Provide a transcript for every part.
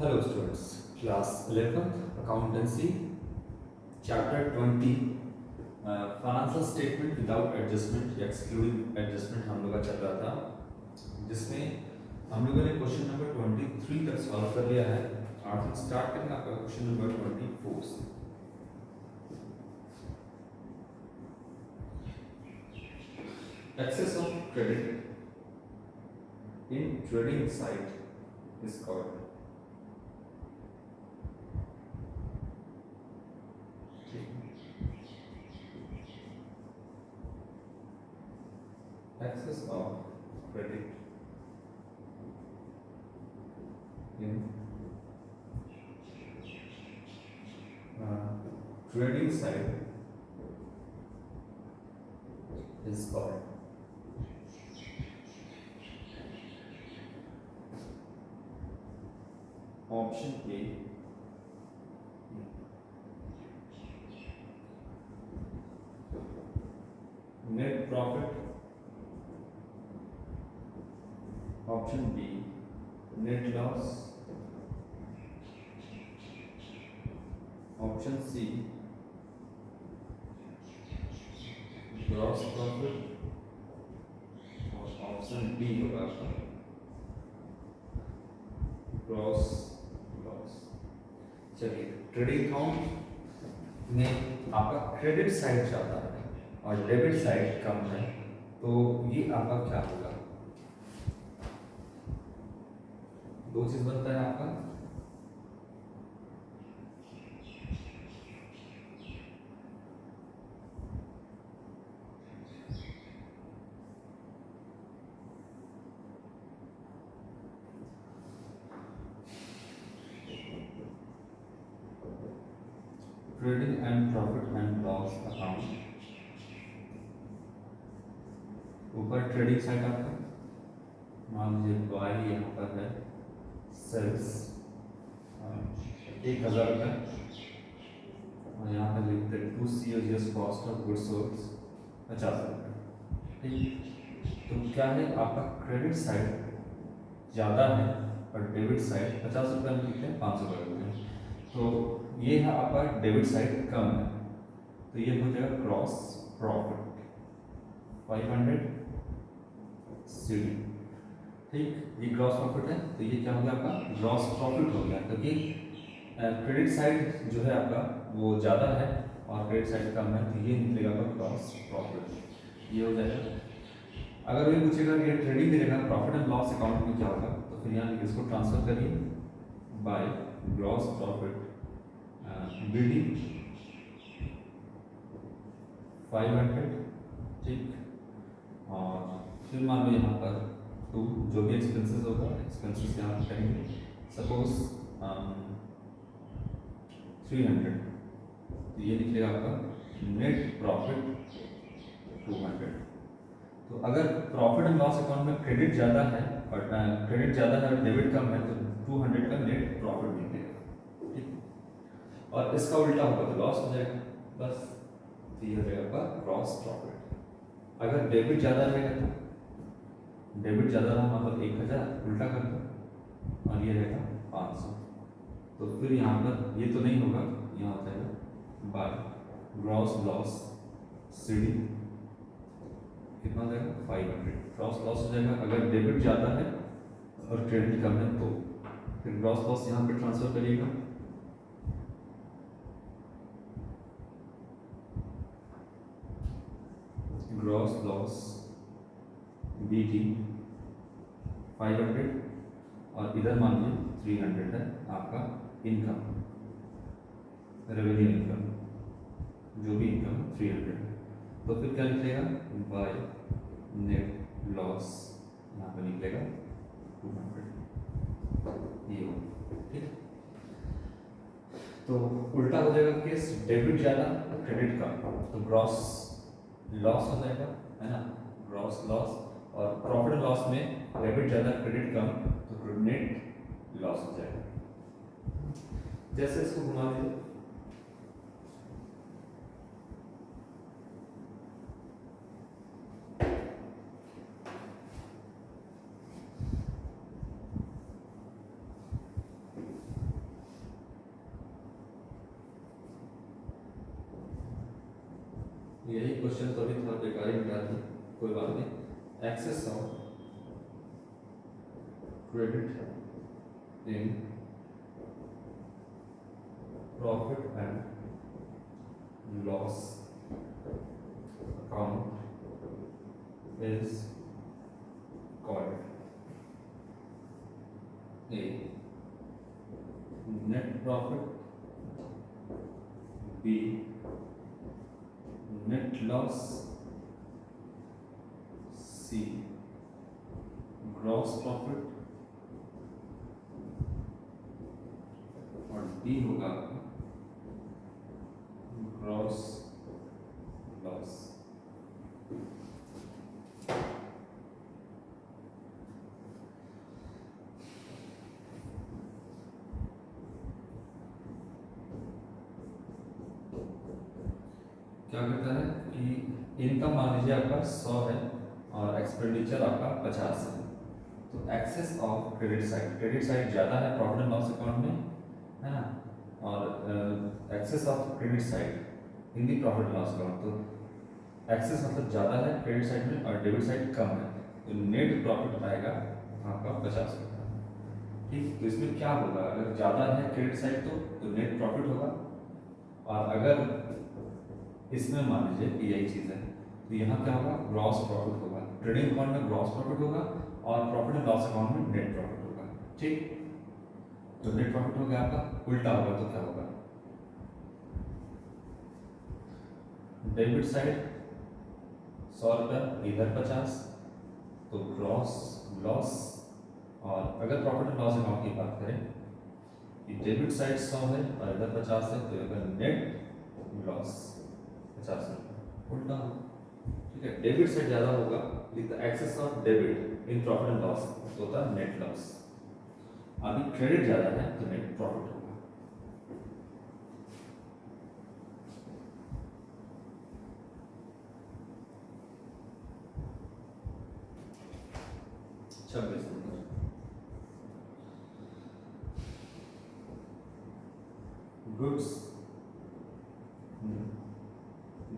Hello students, class 11th accountancy chapter 20 financial statement without adjustment या excluding adjustment हम लोग का चल रहा था, जिसमें हम लोगों ने क्वेश्चन नंबर 23 तक सॉल्व कर लिया है। आज हम स्टार्ट करेंगे आपका क्वेश्चन नंबर 24 से। Excess of credit in trading site is called excess of credit in trading side is called option A net profit, option B net loss, option C gross profit और option B होगा आपका gross loss. चलिए, trading account में आपका credit side ज़्यादा है और debit side कम है, तो ये आपका क्या होगा? दो चीज बनता है आपका, trading and profit and loss account. ऊपर ट्रेडिंग साइड आपका मान लीजिए वाई यहाँ पर है, सेल्स 1000 रुपये और यहाँ पर लिखते हैं 2 COGS cost of goods sold 50 रुपये। ठीक, तो क्या है आपका क्रेडिट साइड ज़्यादा है और डेबिट साइड 50 रुपये में लिखते हैं 500 रुपये, तो ये है आपका डेबिट साइड कम है, तो ये हो जाएगा क्रॉस प्रॉफिट 500 सीडी। ठीक, ये ग्रॉस प्रॉफिट है, तो ये क्या हो गया आपका ग्रॉस प्रॉफिट हो गया, क्योंकि क्रेडिट साइड जो है आपका वो ज़्यादा है और क्रेडिट साइड कम है, तो ये निकलेगा आपका ग्रॉस प्रॉफिट, ये हो जाएगा। अगर ये पूछेगा कि ट्रेडिंग करेगा प्रॉफिट एंड लॉस अकाउंट में क्या होगा, तो फिर यहाँ इसको ट्रांसफर करिए बाय ग्रॉस प्रॉफिट BD 500। ठीक, और फिर मान लो यहाँ पर तो जो भी एक्सपेंसेस होगा एक्सपेंसेस यहाँ करेंगे, सपोज 300, तो ये निकलेगा आपका नेट प्रॉफिट 200। तो अगर प्रॉफिट एंड लॉस अकाउंट में क्रेडिट ज़्यादा है और क्रेडिट ज़्यादा है और डेबिट कम है, तो 200 का नेट प्रॉफिट निकलेगा। ठीक, और इसका उल्टा होगा तो लॉस हो जाएगा, बस तो ये हो जाएगा आपका क्रॉस प्रॉफिट। अगर डेबिट ज़्यादा रहेगा तो डेबिट ज़्यादा रहा मतलब 1000 उल्टा कर दो और ये रहेगा 500, तो फिर यहाँ पर ये तो नहीं होगा, यहाँ हो जाएगा बाय ग्रॉस लॉस सीडी कितना हो जाएगा 500, क्रॉस लॉस हो जाएगा। अगर डेबिट ज़्यादा है और क्रेडिट कम है तो फिर ग्रॉस लॉस यहाँ पे ट्रांसफर करिएगा, ग्रॉस लॉस BD 500 और इधर मान लीजिए 300 है आपका इनकम, रेवेन्यू इनकम, जो भी इनकम 300 है, तो फिर क्या निकलेगा बाय नेट लॉस, यहाँ पर निकलेगा 200, ये हो। ठीक, तो उल्टा हो जाएगा केस, डेबिट ज़्यादा क्रेडिट कम, तो ग्रॉस लॉस हो जाएगा, है ना, ग्रॉस लॉस। और प्रॉफिट एंड लॉस में डेबिट ज़्यादा क्रेडिट कम, तो नेट लॉस हो जाएगा। जैसे इसको घुमा दीजिए, क्वेश्चन तो अभी थोड़ा बेकार ही निकाल दी, कोई बात नहीं। Excess of credit in profit and loss account is called A. Net profit, B. Net loss, C. Gross profit और D होगा ग्रॉस लॉस। क्या करता है कि इनकम मान लीजिए आपका 100 है और एक्सपेंडिचर आपका 50 है, तो एक्सेस ऑफ क्रेडिट साइड ज़्यादा है प्रॉफिट एंड लॉस अकाउंट में, है ना, और excess of credit side in the profit and loss account, तो एक्सेस मतलब ज़्यादा है क्रेडिट साइड में और डेबिट साइड कम है, तो नेट प्रॉफिट आएगा आपका 50 रुपये। ठीक, तो इसमें क्या होगा, अगर ज़्यादा है क्रेडिट साइड तो नेट प्रॉफिट होगा, और अगर इसमें मान लीजिए कि यही चीज़ है तो यहाँ क्या होगा, ग्रॉस प्रॉफिट होगा। ट्रेडिंग अकाउंट में ग्रॉस प्रॉफिट होगा और प्रॉफिट एंड लॉस अकाउंट में नेट प्रॉफिट होगा। ठीक, तो नेट प्रॉफिट हो गया आपका, उल्टा होगा तो क्या होगा, डेबिट साइड 100 रुपये इधर 50, तो ग्रॉस लॉस, और अगर प्रॉफिट एंड लॉस अकाउंट की बात करें कि डेबिट साइड 100 है और इधर 50 है, तो अगर नेट लॉस 50 रुपये, उल्टा। ठीक है, डेबिट साइड ज़्यादा होगा, with the excess of debit in profit and loss तो होता है नेट लॉस। अभी क्रेडिट ज़्यादा है तो नेट प्रॉफिट होगा।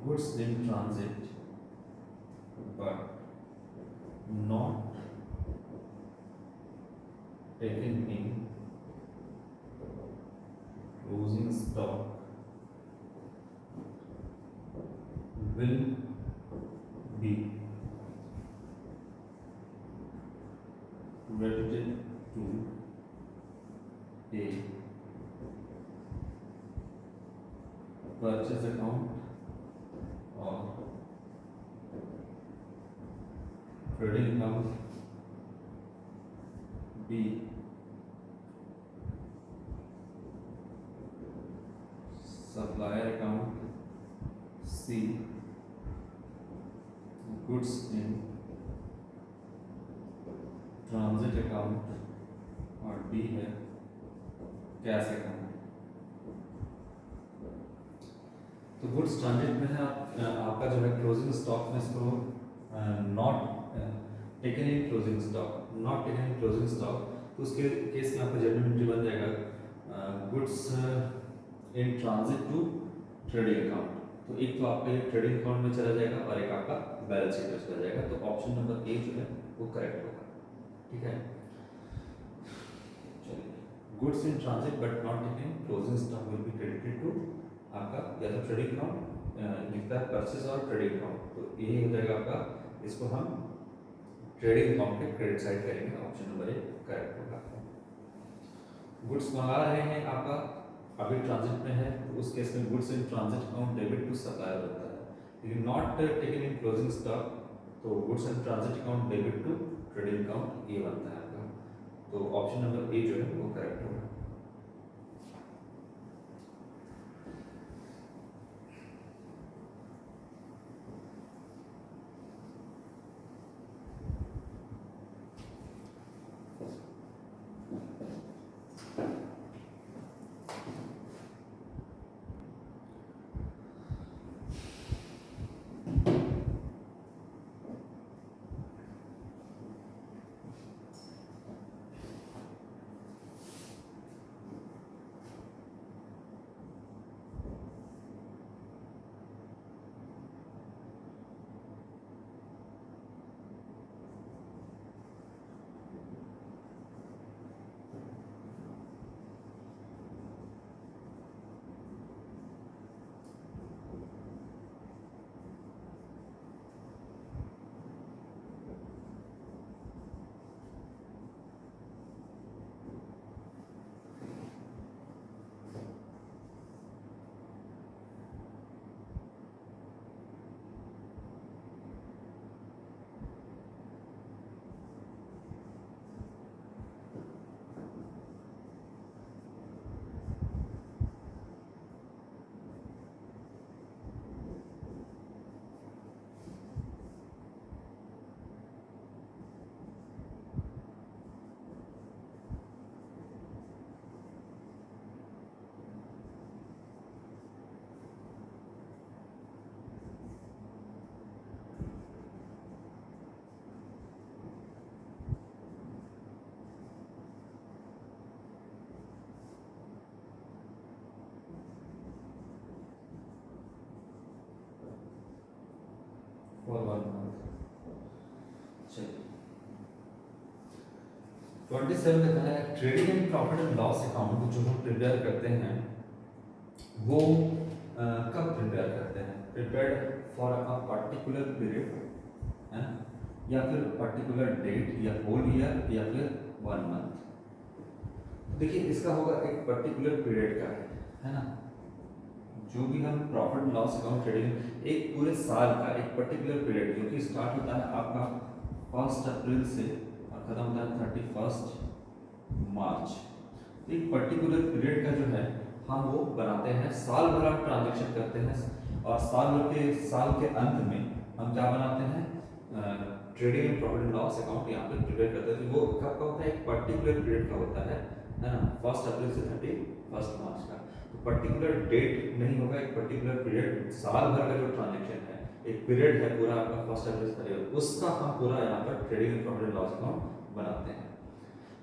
Goods in transit but not taken in closing stock will be credited to a purchase account or trading account, B supplier account, C goods in transit account और D है cash account. तो goods transit में है आपका जो है closing stock में इसको not taken in closing stock, not taken in closing stock, तो उसके केस में आपका जनरल एंट्री बन जाएगा goods in transit to trading account. तो एक तो आपका ये ट्रेडिंग अकाउंट में चला जाएगा और एक आपका बैलेंस शीट में चला जाएगा, तो ऑप्शन नंबर ए जो है वो करेक्ट होगा। ठीक है, चलिए, goods in transit but not taken in closing stock will be credited to आपका या तो ट्रेडिंग अकाउंट लिखता है परचेज और ट्रेडिंग अकाउंट, तो यही हो जाएगा आपका, इसको हम ट्रेडिंग अकाउंट के क्रेडिट साइड करेंगे, ऑप्शन नंबर ए करेक्ट होगा। गुड्स मंगा रहे हैं आपका अभी ट्रांजिट में है, तो उस केस में goods in transit account debit to supplier होता है, लेकिन not taken in closing stock तो goods in transit account debit to trading account ये बनता है आपका, तो ऑप्शन नंबर ए जो है वो करेक्ट होगा। चलिए 27 लिखा है trading and profit and loss account जो हम प्रिपेयर करते हैं वो कब प्रिपेयर करते हैं? Prepared for a particular period है ना, या फिर पर्टिकुलर डेट या होल ईयर या फिर 1 मंथ। देखिए इसका होगा एक पर्टिकुलर पीरियड का है ना, जो भी हम profit and loss account trading एक पूरे साल का एक पर्टिकुलर पीरियड जो कि स्टार्ट होता है आपका 1 अप्रैल से और खत्म होता है 31 मार्च। एक पर्टिकुलर पीरियड का जो है हम वो बनाते हैं, साल भर हम ट्रांजेक्शन करते हैं और साल के अंत में हम क्या बनाते हैं? Trading and profit and loss account यहाँ पे प्रिपेयर करते हैं। वो कब का होता है? एक पर्टिकुलर पीरियड का होता है ना, 1 अप्रैल से 31 मार्च का। तो पर्टिकुलर डेट नहीं होगा, एक पर्टिकुलर पीरियड, साल भर का जो ट्रांजेक्शन है एक पीरियड है पूरा आपका 1 अप्रैल से 31, उसका हम पूरा यहाँ पर trading and profit and loss account बनाते हैं।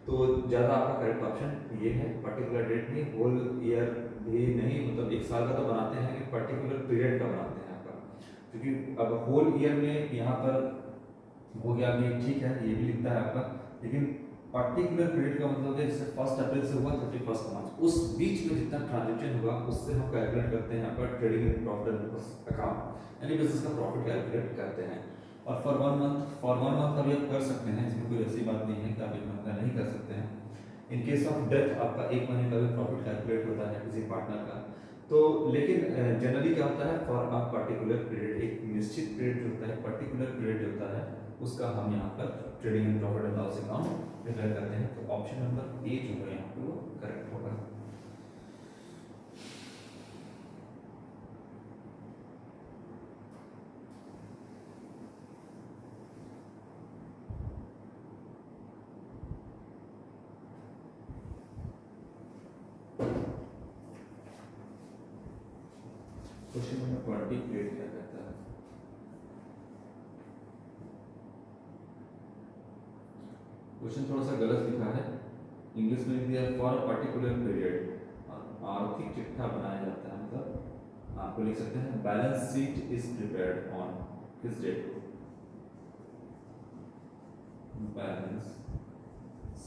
तो ज़्यादा आपका करेक्ट ऑप्शन ये है, पर्टिकुलर डेट नहीं, होल ईयर भी नहीं, मतलब एक साल का तो बनाते हैं लेकिन पर्टिकुलर पीरियड का बनाते हैं आपका, क्योंकि अब होल ईयर में यहाँ पर हो गया कि ठीक है ये भी लिखता है आपका, लेकिन पर्टिकुलर पीरियड का मतलब है जैसे 1 अप्रैल से हुआ 31 मार्च, उस बीच में जितना ट्रांजेक्शन हुआ उससे हम कैलकुलेट करते हैं यहाँ पर trading and profit and loss account, यानी बिजनेस का प्रॉफिट कैलकुलेट करते हैं। और फॉर वन मंथ का भी आप कर सकते हैं, इसमें कोई ऐसी बात नहीं है कि आप 1 मंथ का नहीं कर सकते हैं। इन केस ऑफ डेथ आपका 1 महीने का भी प्रॉफिट कैलकुलेट होता है किसी पार्टनर का। तो लेकिन जनरली क्या होता है, फॉर अ पर्टिकुलर पीरियड, एक निश्चित पीरियड जो होता है, पर्टिकुलर पीरियड जो होता है, उसका हम यहाँ पर trading and profit and loss account prepare करते हैं। तो ऑप्शन नंबर ए जो है यहाँ पे वो करेक्ट होगा। क्वेश्चन नंबर 28 क्या कहता है? क्वेश्चन थोड़ा सा गलत लिखा है, इंग्लिश में लिख दिया फॉर अ पर्टिकुलर पीरियड, आर्थिक चिट्ठा बनाया जाता है, मतलब आपको लिख सकते हैं balance sheet is prepared on किस डेट को? बैलेंस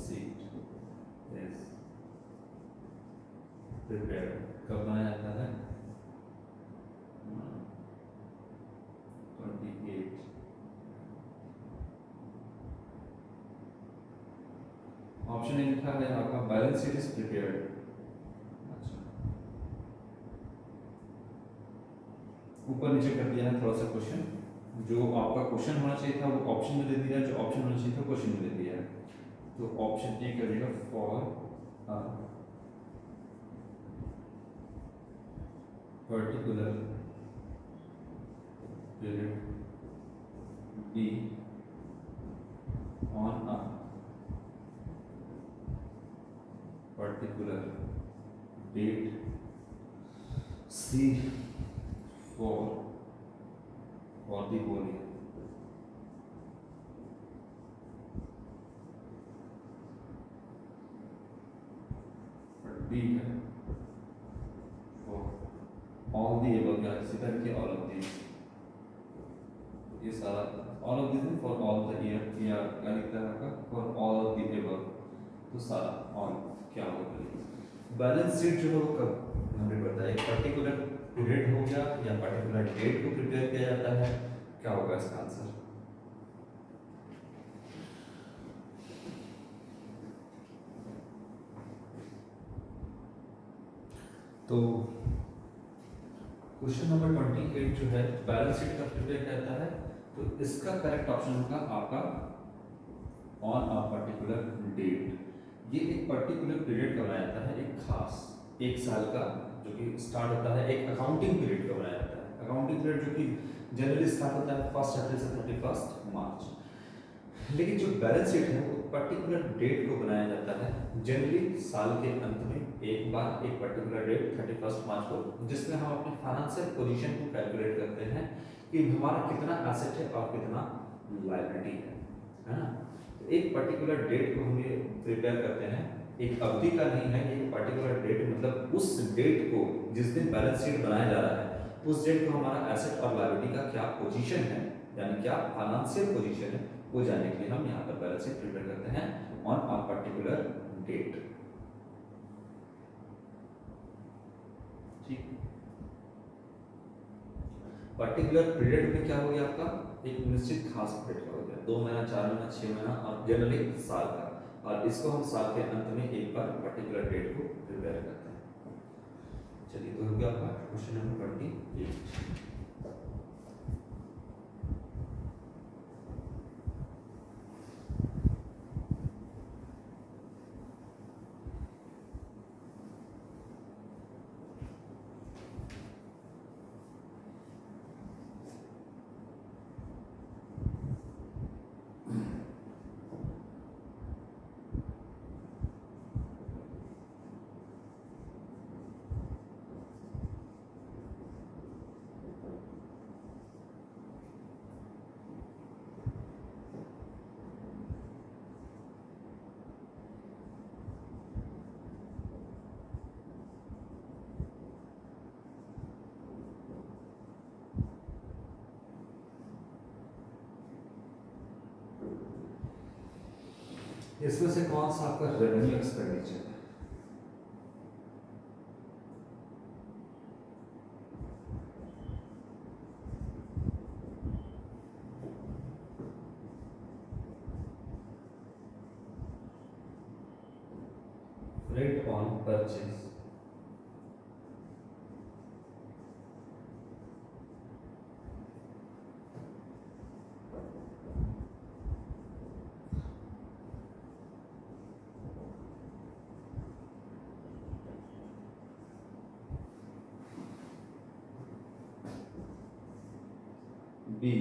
शीट इज प्रिपेयर्ड कब बनाया जाता है? 28। ऑप्शन ए लिखा है आपका बैलेंस शीट इज प्रिपेयर्ड। अच्छा, ऊपर नीचे कर दिया है थोड़ा सा क्वेश्चन, जो आपका क्वेश्चन होना चाहिए था वो ऑप्शन में दे दिया, जो ऑप्शन होना चाहिए था क्वेश्चन में दे दिया है। तो ऑप्शन ए करेगा for particular period be on a particular date, C for the whole year। D है for all the above, या इसी तरह के all of these, ये सारा all of these for all the year, या क्या लिखता है आपका for all of the above, तो सारा all क्या होगा? बैलेंस शीट जो है वो कब हमें बताया, एक पर्टिकुलर पीरियड हो गया या पर्टिकुलर डेट को प्रिपेयर किया जाता है, क्या होगा इसका आंसर? तो क्वेश्चन नंबर 28 जो है बैलेंस शीट कब प्रिपेयर करता है, तो इसका करेक्ट ऑप्शन होगा आपका ऑन अ पर्टिकुलर डेट। ये एक पर्टिकुलर पीरियड का बनाया जाता है, एक खास एक साल का, जो कि स्टार्ट होता है एक अकाउंटिंग पीरियड का बनाया जाता है। अकाउंटिंग पीरियड जो कि जनरली स्टार्ट होता है 1 अप्रैल से 31 मार्च। लेकिन जो बैलेंस शीट है वो पर्टिकुलर डेट को बनाया जाता है, जनरली साल के अंत में एक बार, एक पर्टिकुलर डेट 31 मार्च को, जिसमें हम अपने फाइनेंशियल पोजीशन को कैलकुलेट करते हैं कि हमारा कितना एसेट है और कितना लायबिलिटी है ना। एक पर्टिकुलर डेट को हम ये प्रिपेयर करते हैं, एक अवधि का नहीं है, एक पर्टिकुलर डेट, मतलब उस डेट को जिस दिन बैलेंस शीट बनाया जा रहा है उस डेट को हमारा एसेट और लायबिलिटी का क्या पोजीशन है यानी क्या फाइनेंशियल पोजीशन है वो जानने के लिए हम यहाँ पर बैलेंस शीट प्रिपेयर करते हैं ऑन अ पर्टिकुलर डेट। ठीक, पर्टिकुलर पीरियड में क्या हो गया आपका, एक निश्चित खास पीरियड का हो गया, 2 महीना, 4 महीना, 6 महीना और जनरली साल का, और इसको हम साल के अंत में एक बार पर्टिकुलर डेट को प्रिपेयर करते हैं। चलिए, तो हो गया आपका क्वेश्चन नंबर 28। इसमें से कौन सा आपका रेवेन्यू एक्सपेंडिचर है? Rate on purchase, B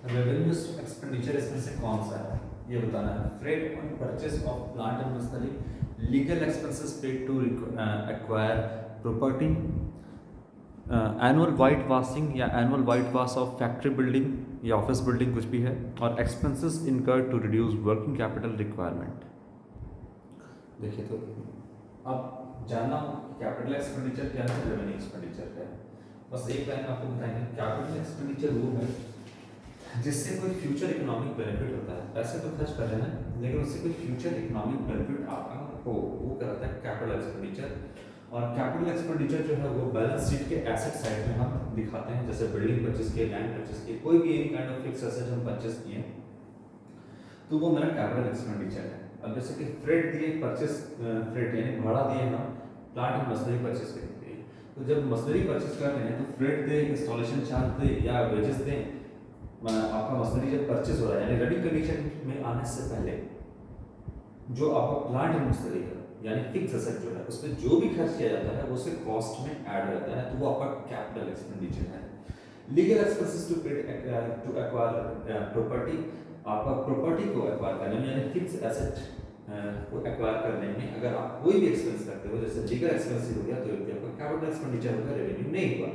revenue expenditure इसमें से कौन सा है ये बताना है। Freight on purchase of plant and machinery, legal expenses paid to acquire property, annual white washing या annual white wash of factory building या ऑफिस बिल्डिंग कुछ भी है, और expenses incurred to reduce working capital requirement. देखिए, तो अब जानना कैपिटल एक्सपेंडिचर क्या है, रेवेन्यू एक्सपेंडिचर क्या है। बस एक लाइन आपको बताएंगे, कैपिटल एक्सपेंडिचर वो है जिससे कोई फ्यूचर इकोनॉमिक बेनिफिट होता है। पैसे तो खर्च कर रहे हैं लेकिन उससे कोई फ्यूचर इकोनॉमिक बेनिफिट आपका हो, वो कहलाता है कैपिटल एक्सपेंडिचर। और कैपिटल एक्सपेंडिचर जो है वो बैलेंस शीट के एसेट साइड में हम दिखाते हैं, जैसे बिल्डिंग परचेस किए, लैंड परचेस किए, कोई भी any kind of fix asset हम परचेस किए तो वो मेरा कैपिटल एक्सपेंडिचर है। अब जैसे कि फ्रेट दिए, परचेस फ्रेट यानी भाड़ा दिए हम प्लांट एंड मशीनरी परचेस करते हैं, तो जब मशीनरी परचेस कर रहे हैं तो फ्रेट दे, इंस्टॉलेशन चार्ज दे या वेजेस दें, आपका मशीनरी जब परचेस हो रहा है यानी रेडी कंडीशन में आने से पहले जो आपका प्लांट एंड मशीनरी है यानी फिक्स एसेट जो है उस पर जो भी खर्च किया जाता है वो उसके कॉस्ट में ऐड हो जाता है, तो वो आपका कैपिटल एक्सपेंडिचर है। Legal expenses to acquire property, आपका प्रॉपर्टी को एक्वायर करने में यानी फिक्स एसेट को एक्वायर करने में अगर आप कोई भी एक्सपेंस करते हो, जैसे लीगल एक्सपेंस हो गया तो आपका कैपिटल एक्सपेंडिचर होगा, रेवेन्यू नहीं हुआ।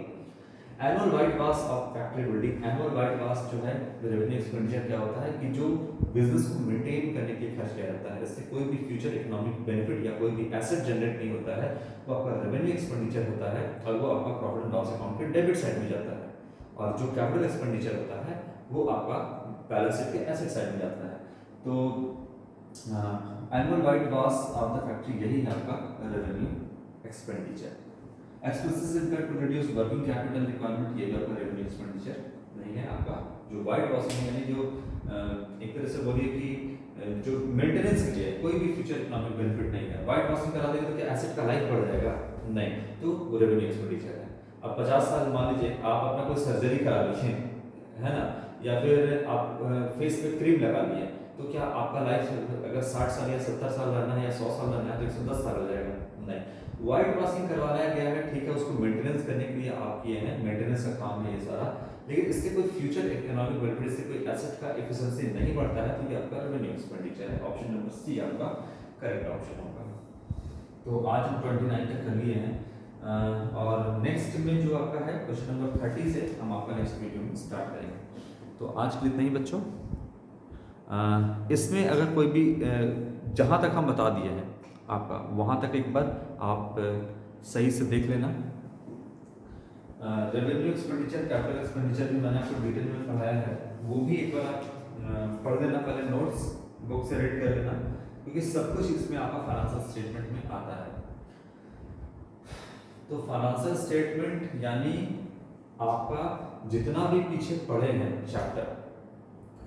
Annual wide cost of factory building, annual wide cost जो है रेवेन्यू एक्सपेंडिचर क्या होता है कि जो बिजनेस को मेंटेन करने के लिए खर्च किया जाता है, इससे कोई भी फ्यूचर इकोनॉमिक बेनिफिट या कोई भी एसेट जनरेट नहीं होता है, वो आपका रेवेन्यू एक्सपेंडिचर होता है और वो आपका प्रॉफिट एंड लॉस अकाउंट के डेबिट साइड में जाता है। और जो कैपिटल एक्सपेंडिचर होता है वो आपका बैलेंस शीट के एसेट साइड में जाता है। तो annual wide cost of the factory यही है आपका revenue expenditure. Expenses incurred to reduce working capital requirement, ये भी आपका रेवेन्यू एक्सपेंडिचर नहीं है। आपका जो वाइड कॉस्ट है यानी जो एक तरह से बोलिए कि जो मेंटेनेंस के लिए कोई भी फ्यूचर इकोनॉमिक बेनिफिट नहीं है। वाइड कॉस्टिंग करा देंगे तो क्या एसेट का लाइफ बढ़ जाएगा? नहीं, तो वो रेवेन्यू एक्सपेंडिचर है। अब 50 साल मान लीजिए आप अपना कोई सर्जरी करा लीजिए, है ना, या फिर आप फेस पे क्रीम लगा लिए, तो क्या आपका लाइफ अगर 60 साल या 70 साल रहना है या 100 साल रहना है तो 110 साल हो जाएगा? नहीं, वाइड कॉस्टिंग करवाया गया है, ठीक है, उसको मेंटेनेंस करने के लिए आप किए हैं, मेंटेनेंस का काम है ये सारा, लेकिन इससे कोई फ्यूचर इकोनॉमिक बेनिफिट से कोई एसेट का एफिशिएंसी नहीं बढ़ता है, तो ये आपका रेवेन्यू एक्सपेंडिचर है। ऑप्शन नंबर सी आपका करेक्ट ऑप्शन होगा। तो आज हम 29 तक कर लिए हैं और नेक्स्ट में जो आपका है क्वेश्चन नंबर 30 से हम आपका नेक्स्ट वीडियो में स्टार्ट करेंगे। तो आज के लिए इतना ही बच्चों। इसमें अगर कोई भी जहाँ तक हम बता दिए हैं आपका, वहाँ तक एक बार आप सही से देख लेना। रेवेन्यू एक्सपेंडिचर, कैपिटल एक्सपेंडिचर भी मैंने आपको डिटेल में पढ़ाया है, वो भी एक बार आप पढ़ लेना, पहले नोट्स बुक से रीड कर लेना, क्योंकि सब कुछ इसमें आपका फाइनेंशियल स्टेटमेंट में आता है। तो फाइनेंशियल स्टेटमेंट यानी आपका जितना भी पीछे पढ़े हैं चैप्टर,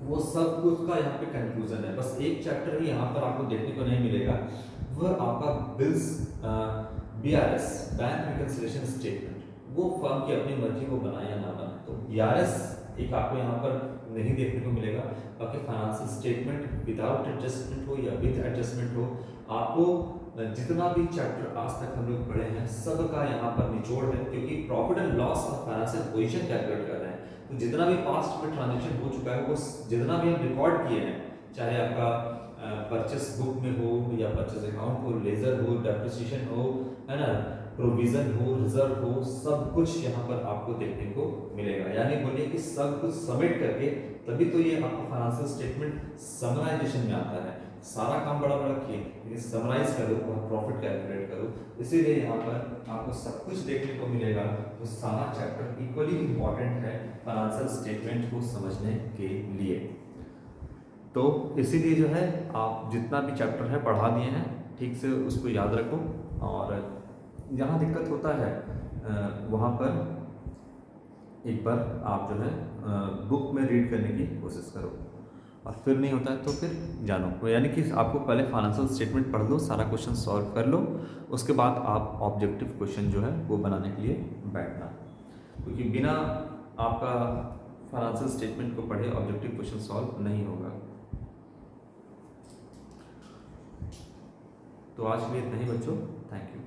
वो सब कुछ का यहाँ पे कंक्लूजन है। बस एक चैप्टर ही यहाँ पर आपको देखने को नहीं मिलेगा, वह आपका bills BRS, bank reconciliation statement. वो फर्म की अपनी मर्जी को बनाए या ना बनाए, तो BRS एक आपको यहाँ पर नहीं देखने को मिलेगा। बाकी फाइनेंशियल स्टेटमेंट विदाउट एडजस्टमेंट हो या विद एडजस्टमेंट हो, आपको जितना भी चैप्टर आज तक हम लोग पढ़े हैं सब का यहाँ पर निचोड़ है, क्योंकि प्रॉफिट एंड लॉस और फाइनेंशियल पोजीशन कैलकुलेट कर रहे हैं। तो जितना भी पास्ट में ट्रांजेक्शन हो चुका है, वो जितना भी हम रिकॉर्ड किए हैं, चाहे आपका परचेस बुक में हो या परचेस अकाउंट हो, लेजर हो, डेप्रिसिएशन हो, है ना, प्रोविजन हो, रिजर्व हो, सब कुछ यहाँ पर आपको देखने को मिलेगा। यानी बोलिए कि सब कुछ सबमिट करके तभी तो ये आपका फाइनेंशियल स्टेटमेंट समराइजेशन में आता है। सारा काम बड़ा बड़ा रखिए, लेकिन समराइज करो और प्रॉफिट कैलकुलेट करो, इसीलिए यहाँ पर आपको सब कुछ देखने को मिलेगा। तो सारा चैप्टर इक्वली इम्पॉर्टेंट है फाइनेंशियल स्टेटमेंट को समझने के लिए। तो इसीलिए जो है आप जितना भी चैप्टर है पढ़ा दिए हैं, ठीक से उसको याद रखो, और जहाँ दिक्कत होता है वहाँ पर एक बार आप जो है बुक में रीड करने की कोशिश करो, और फिर नहीं होता है तो फिर जानो। यानी कि आपको पहले फाइनेंशियल स्टेटमेंट पढ़ लो, सारा क्वेश्चन सॉल्व कर लो, उसके बाद आप ऑब्जेक्टिव क्वेश्चन जो है वो बनाने के लिए बैठना, क्योंकि बिना आपका फाइनेंशियल स्टेटमेंट को पढ़े ऑब्जेक्टिव क्वेश्चन सॉल्व नहीं होगा। तो आज के लिए इतना ही बच्चों, थैंक यू।